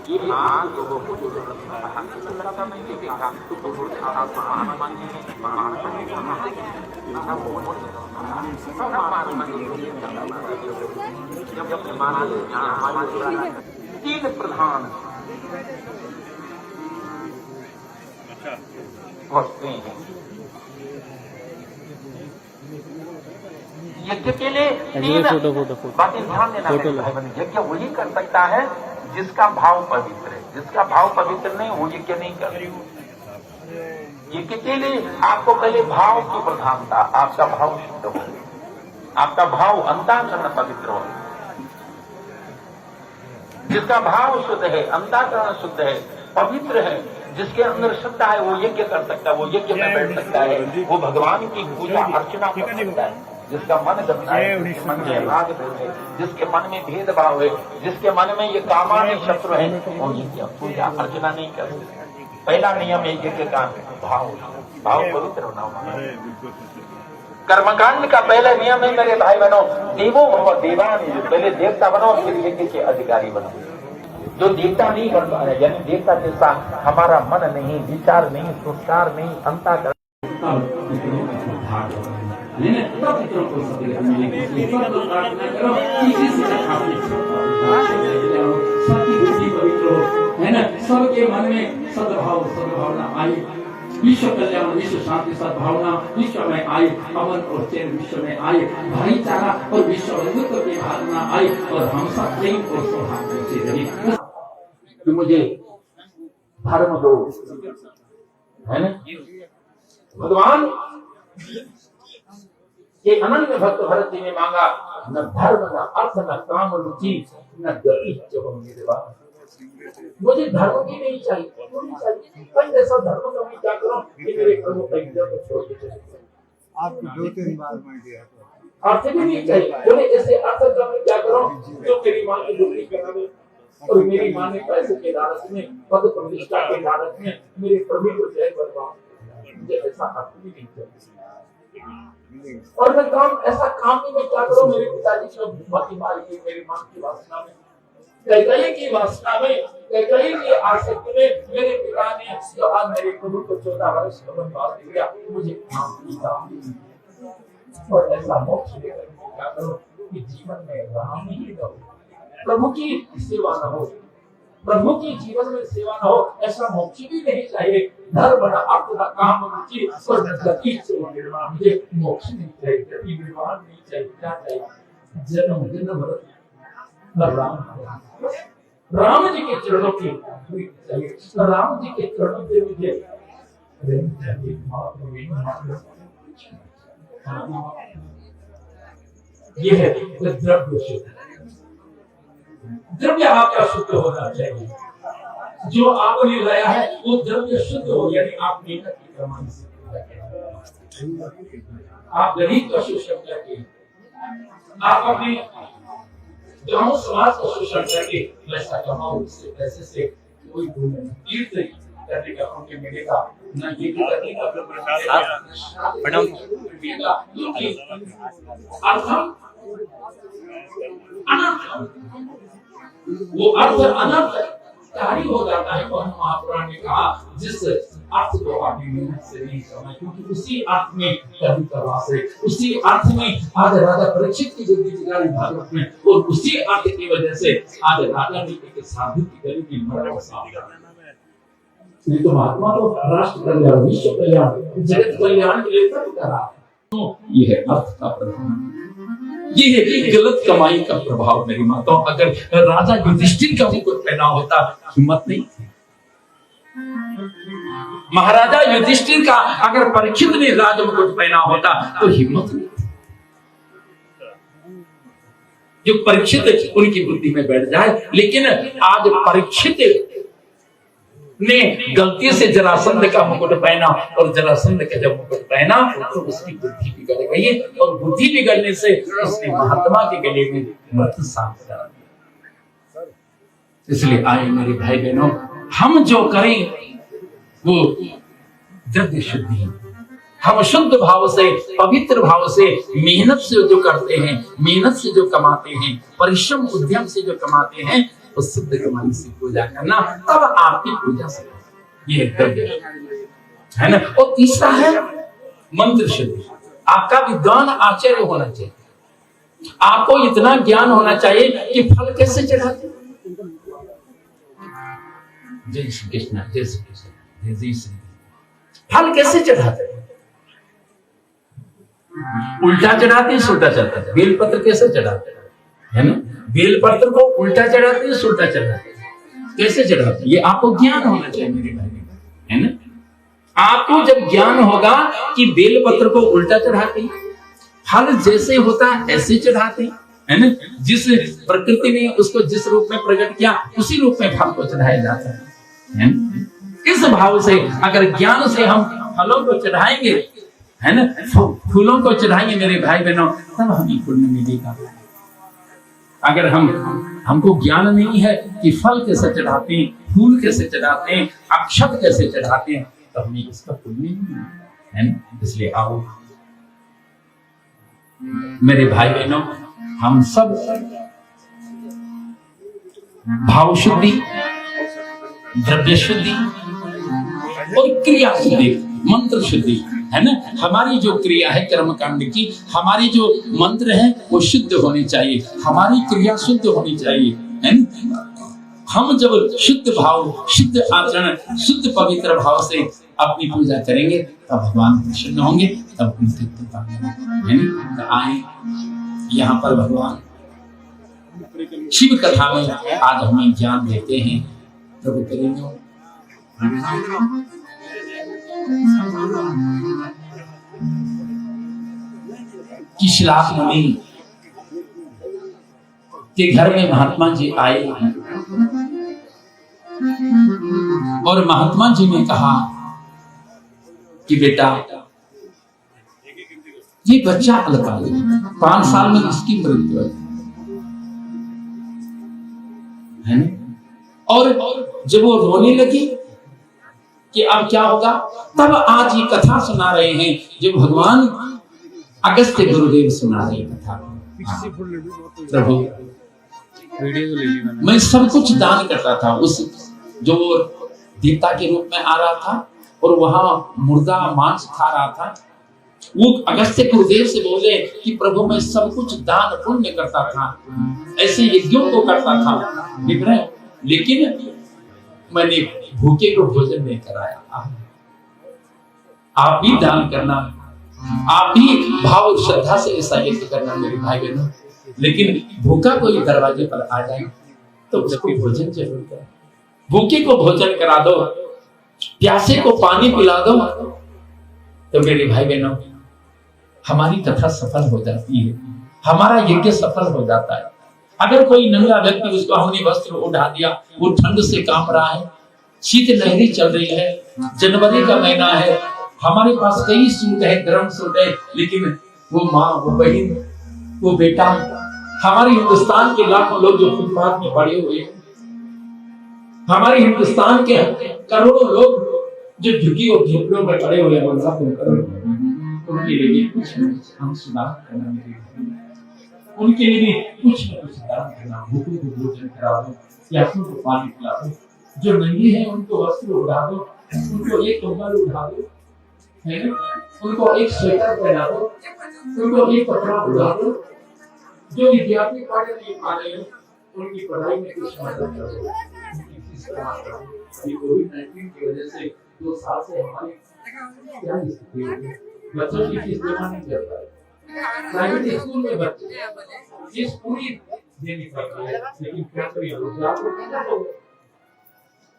ये भाग जो वो कुछ लगता नहीं देखा तो महात्मा जी तीन प्रधान होते हैं यज्ञ के लिए। तीन बातें ध्यान देना यज्ञ वही कर सकता है जिसका भाव पवित्र है, जिसका भाव पवित्र नहीं वो यज्ञ नहीं कर रही। यज्ञ के लिए आपको पहले भाव की प्रधानता, आपका भाव शुद्ध हो, आपका भाव अंतःकरण पवित्र हो। जिसका भाव शुद्ध है, अंतःकरण शुद्ध है, पवित्र है, जिसके अंदर श्रद्धा है वो यज्ञ कर सकता है, वो यज्ञ में बैठ सकता है, वो भगवान की पूजा अर्चना कर सकता है। जिसका मन गंदा है, जिसके मन में राग है, जिसके मन में भेदभाव है, जिसके मन में ये कामादि शत्रु है, वो यज्ञ पूजा अर्चना नहीं कर सकता। पहला नियम है यज्ञ का भाव, भाव पवित्र होना होगा। कर्मकांड का पहला नियम है मेरे भाई बहनों, देवो भव देवान, पहले देवता बनो फिर यज्ञ के अधिकारी बनो। जो देवता नहीं बन पा रहे, यानी देवता जैसा हमारा मन नहीं, विचार नहीं, संस्कार नहीं, अंतःकरण है ना। सबके मन में सद्भावना आई, विश्व कल्याण, विश्व शांति, सद्भावना विश्व में आई, अमन और चैन विश्व में आई, भाईचारा और विश्व बंधुत्व की भावना आई और हम सब प्रेम और सौहार्द से रहे। तो मुझे धर्म दो, है ना। भगवान ये अनन्य भक्त भरत जी ने मांगा, न धर्म न अर्थ न काम रुचि न गति जब मेरे बाप। मुझे धर्म भी नहीं चाहिए, पर ऐसा धर्म का मैं क्या करूं कि मेरे कर्मों का इज्जत को छोड़ दे। आपको 2-3 बार मैं दिया अर्थ भी नहीं चाहिए, बोले ऐसे अर्थ का मैं क्या करूं जो तेरी मां की दुखी करा दे और मेरी मां ने पैसे के लालच में, पद प्रतिष्ठा के लालच में मेरे प्रभु को जय बर्बाद। मुझे ऐसा अर्थ भी नहीं चाहिए। और मैं काम ऐसा काम भी मैं क्या करूं, मेरे पिताजी की भूखी मारी, मेरी मां की वासना में, कैकेयी की वासना में, कैकेयी की आसक्ति में मेरे पिता ने जो आज मेरे प्रभु को 14 वर्ष का वनवास दिया, मुझे काम किया। और ऐसा मोक्ष लेकर क्या करो कि जीवन में राम ही दो, प्रभु की सेवा न हो, प्रभु की जीवन में सेवा न हो, ऐसा मोक्ष भी नहीं चाहिए। धर्म न अर्थ न काम रुचि और गति से निर्वाण, मुझे मोक्ष नहीं चाहिए, गति निर्वाण नहीं चाहिए। क्या चाहिए? जन्म जन्म राम जी के चरणों की चाहिए, राम जी के चरणों से मुझे ये है द्रव्य शुद्ध। द्रव्य आपका शुद्ध होना चाहिए, जो आपने लाया है वो द्रव्य शुद्ध हो, यानी आप मेहनत की कमाई से, आप गरीब का शोषण करके, आप अपने गांव समाज का शोषण करके पैसा कमाओ, उससे पैसे से कोई तीर्थ करने का उनके मिलेगा न, ये करने का अर्थम अनर्थ, वो अर्थ अनर्थ कारी हो जाता है। और महापुराण ने कहा जिस अर्थ को आपने मेहनत से नहीं समझा, क्योंकि उसी अर्थ में कभी प्रवास है, उसी अर्थ में आज राजा परीक्षित की जिंदगी गुजारी भागवत में, और उसी अर्थ की वजह से आज राजा ने एक साधु की गली में मरा सावधान। नहीं तो महात्मा तो राष्ट्र कल्याण, विश्व कल्याण, जगत कल्याण के लिए सब करा। तो ये है अर्थ का प्रभाव, ये है गलत कमाई का प्रभाव। मेरी माताओं, अगर राजा युधिष्ठिर का मुकुट पहना होता, हिम्मत नहीं थी। महाराजा युधिष्ठिर का अगर परीक्षित ने राज मुकुट पहना होता तो हिम्मत नहीं थी। जो परीक्षित उनकी बुद्धि में बैठ जाए, लेकिन आज परीक्षित ने गलती से जरासंध का मुकुट पहना, और जरासंध का जब मुकुट पहना तो उसकी बुद्धि बिगड़ गई, और बुद्धि बिगड़ने से उसने महात्मा के गले में मत सांप डाल दिया। इसलिए आए मेरे भाई बहनों, हम जो करें वो द्रव्य शुद्धि, हम शुद्ध भाव से, पवित्र भाव से, मेहनत से जो करते हैं, मेहनत से जो कमाते हैं, परिश्रम उद्यम से जो कमाते हैं, उस शुद्ध मन से पूजा करना, तब आपकी पूजा से ये द्रव्य है ना। और तीसरा है मंत्र शुद्धि। आपका विद्वान आचार्य होना चाहिए। आपको इतना ज्ञान होना चाहिए कि फल कैसे चढ़ाते। जय श्री कृष्ण, जय श्री कृष्ण, जय श्री। फल कैसे चढ़ाते? उल्टा चढ़ाते हैं, सुल्टा चढ़ाते हैं। बेलपत्र कैसे चढ़ाते हैं, है ना। बेलपत्र को उल्टा चढ़ाते हैं, सुल्टा चढ़ाते हैं। कैसे चढ़ाते हैं, ये आपको ज्ञान होना चाहिए मेरे भाई, है ना। आपको जब ज्ञान होगा कि बेलपत्र को उल्टा चढ़ाते हैं, फल जैसे होता है ऐसे चढ़ाते हैं, है ना। जिस प्रकृति ने उसको जिस रूप में प्रकट किया उसी रूप में फल को चढ़ाया जाता है ना? इस भाव से अगर ज्ञान से हम फलों को चढ़ाएंगे, है ना, फूलों को चढ़ाएंगे मेरे भाई बहनों, तब हमें पुण्य मिलेगा। अगर हमको ज्ञान नहीं है कि फल कैसे चढ़ाते हैं, फूल कैसे चढ़ाते हैं, अक्षत कैसे चढ़ाते हैं, तो हमें इसका पुण्य नहीं है ना। इसलिए आओ मेरे भाई बहनों, हम सब भाव शुद्धि, द्रव्य शुद्धि और क्रिया शुद्धि, मंत्र शुद्धि, है ना। हमारी जो क्रिया है कर्म कांड की, हमारी जो मंत्र है वो शुद्ध होनी चाहिए, हमारी क्रिया शुद्ध होनी चाहिए, है ना। हम जब शुद्ध भाव, शुद्ध आचरण, शुद्ध पवित्र भाव से अपनी पूजा करेंगे तब भगवान प्रसन्न होंगे, तब उनकी कृपा है ना। तो आए यहाँ पर भगवान शिव कथा में आज हमें ज्ञान देते हैं। प्रभु करेंगे कि श्लाघ मुनि के घर में महात्मा जी आए और महात्मा जी ने कहा कि बेटा ये बच्चा अल्पायु, 5 साल में इसकी मृत्यु है ना। और जब वो रोने लगी कि अब क्या होगा, तब आज ये कथा सुना रहे हैं जो भगवान अगस्त्य गुरुदेव सुना रहे कथा। प्रभु मैं सब कुछ दान करता था, उस जो देवता के रूप में आ रहा था और वहां मुर्दा मांस खा रहा था, वो अगस्त्य गुरुदेव से बोले कि प्रभु मैं सब कुछ दान पुण्य करता था, ऐसे यज्ञों को करता था, लेकिन मैंने भूखे को भोजन नहीं कराया। आप भी दान करना, आप भी भाव और श्रद्धा से ऐसा यज्ञ करना मेरे भाई बहनों। लेकिन भूखा कोई दरवाजे पर आ जाए तो उसको भोजन जरूर करो, भूखे को भोजन करा दो, प्यासे को पानी पिला दो, तो मेरे भाई बहनों हमारी कथा सफल हो जाती है, हमारा यज्ञ सफल हो जाता है। अगर कोई नंगा व्यक्ति, उसको हमने वस्त्र उठा दिया, वो ठंड से कांप रहा है, शीत लहरी चल रही है, जनवरी का महीना है, हमारे पास कई सूट है, गर्म सूट है, लेकिन वो माँ, वो बहन, वो बेटा, हमारे हिंदुस्तान के लाखों लोग जो फुटपाथ में पड़े हुए हैं, हमारे हिंदुस्तान के करोड़ों लोग जो झुकी और झोपड़ियों में पड़े हुए हैं, उनके लिए कुछ हम सुधार करना, उनके लिए कुछ न कुछ दान करना, भूखों को भोजन करा दो, प्यासों को पानी पिला दो, जो नंगे हैं उनको वस्त्र उड़ा दो, उनको एक कंबल उड़ा दो, है ना, उनको एक स्वेटर पहना दो, उनको एक कपड़ा उड़ा दो, जो विद्यार्थी पढ़ नहीं पा रहे हैं उनकी पढ़ाई में कुछ मदद करो। कोविड-19 की वजह से 2 साल से हमारी क्या स्थिति है, बच्चों की फीस जमा नहीं कर पा रहे, प्राइवेट स्कूल में बच्चे फीस पूरी देनी पड़ती है, लेकिन क्या करें,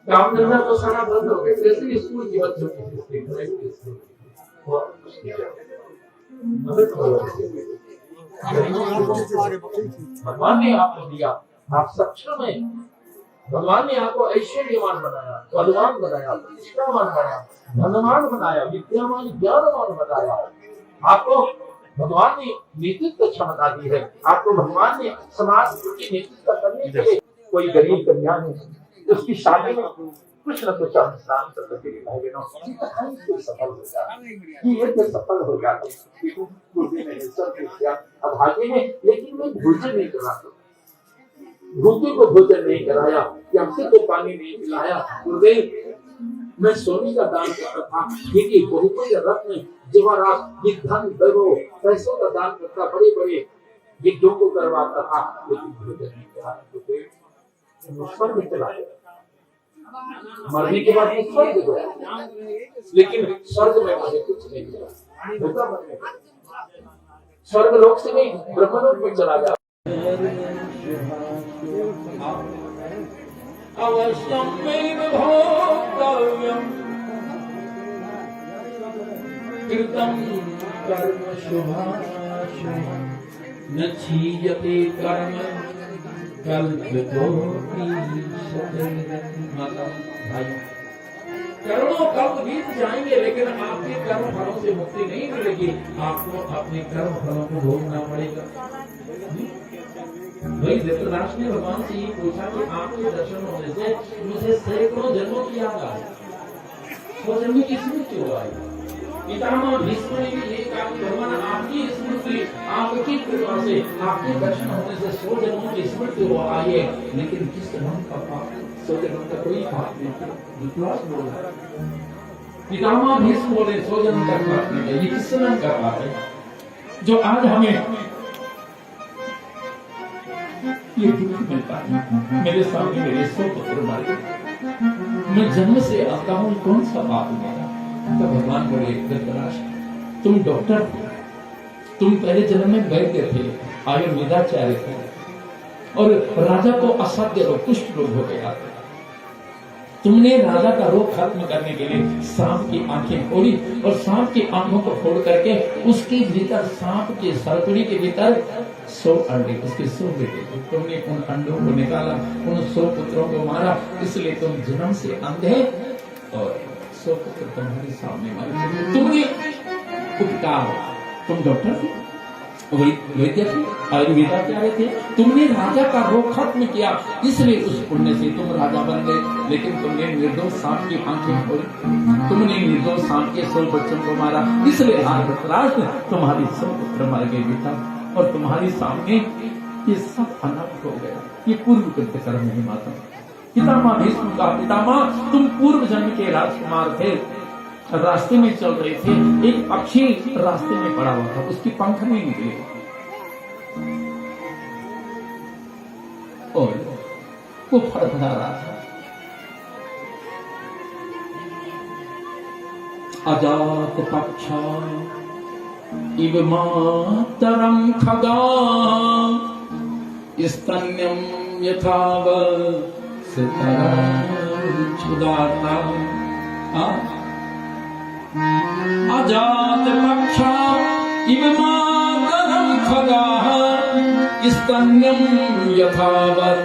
काम धंधा तो सारा बंद हो गया, कैसे स्कूल के बच्चों की फीस दें, प्राइवेट स्कूल मदद करो। भगवान ने आपको दिया, आप सक्षम हैं, भगवान ने आपको ऐश्वर्यवान बनाया, बलवान बनाया, प्रतिष्ठावान बनाया, धनवान बनाया, विद्यावान ज्ञानवान बनाया, आपको भगवान ने नेतृत्व क्षमता दी है, आपको भगवान ने समाज की नेतृत्व करने के लिए, कोई गरीब कन्या है उसकी शादी में कुछ न कुछ अनुष्ठान करते हैं भाई बहनों, सफल हो जाए, ये सफल हो जाते हैं। अभागे में लेकिन मैं भोजन नहीं करा, भूखे को भोजन नहीं कराया, प्यासे को पानी नहीं पिलाया। गुरुदेव, मैं सोने का दान करता था, देखिए बहुमूल्य रत्न जवाहरात, ये धन वैभव पैसों का दान करता, बड़े बड़े यज्ञों को करवाता था, लेकिन भोजन नहीं कराया। गुरुदेव, स्वर्ग में चला गया, मरने के बाद स्वर्ग गया, लेकिन स्वर्ग में मुझे कुछ नहीं मिला। स्वर्ग लोक से नहीं, ब्रह्मलोक में चला गया। अवश्यमेव भोक्तव्यम् कृतं कर्म शुभाशुभम् न क्षीयते कर्म कल्पकोटि भाई, करोड़ों कल्प बीत जाएंगे, लेकिन आपके कर्म फलों से मुक्ति नहीं मिलेगी। आपको अपने कर्म फलों को भोगना पड़ेगा। भाई धृतराष्ट्र ने भगवान से ये पूछा कि आपके दर्शन होने से मुझे सैकड़ों जन्मों की याद आई, 100 जन्म की स्मृति हो आई। पितामह भीष्म ने भी ये कहा कि भगवान आपकी स्मृति, आपकी कृपा से, आपके दर्शन होने से 100 जन्मों की स्मृति हो आई है, लेकिन किस जन्म का पाप, 100 जन्म का कोई पाप नहीं। धृतराष्ट्र बोल रहा है, पितामह भीष्म बोले 100 जन्म का पाप नहीं है। ये किस जन्म का पाप है जो आज हमें ये दुख मिलता है? मेरे सामने मेरे 100 पुत्र मारे गए, मैं जन्म से आता हूँ, कौन सा पाप मेरा? तो भगवान बोले, धृतराष्ट्र, तुम डॉक्टर थे, तुम पहले जन्म में वैद्य थे, आयुर्वेदाचार्य थे, और राजा को असाध्य रोग, कुष्ठ रोग हो गया। तुमने राजा का रोग खत्म करने के लिए सांप की आंखें खोली और सांप की आंखों को फोड़ करके उसके भीतर, सांप के सरकड़ी के भीतर 100 अंडे, उसके 100 बेटे, तुमने उन अंडों को निकाला, उन 100 पुत्रों को मारा, इसलिए तुम जन्म से अंधे और 100 पुत्र तुम्हारे सामने मारे। तुमने उपकार, तुम डॉक्टर थे, वैद्य थे, आयुर्वेदाचार्य थे, तुमने राजा का रोग खत्म किया, इसलिए उस पुण्य से तुम राजा बन गए। लेकिन तुमने निर्दोष सांप की आंखें खोली, तुमने निर्दोष सांप के 100 बच्चों को मारा, इसलिए आज धृतराष्ट्र तुम्हारी 100 पुत्र मार गए बेटा, और तुम्हारे सामने ये सब अनर्थ हो गया। ये पूर्व कृत्य कर्म नहीं माता। पितामह भीष्म का, पितामह तुम पूर्व जन्म के राजकुमार थे, रास्ते में चल रहे थे, एक पक्षी रास्ते में पड़ा हुआ था, उसकी पंख नहीं निकले और वो फड़फड़ा रहा था। अजात पक्षा इव मातरं खगा स्तन्यं यथाव क्षुदाता। अजात पक्षा इव मातरं खगा स्तन्यं यथावत्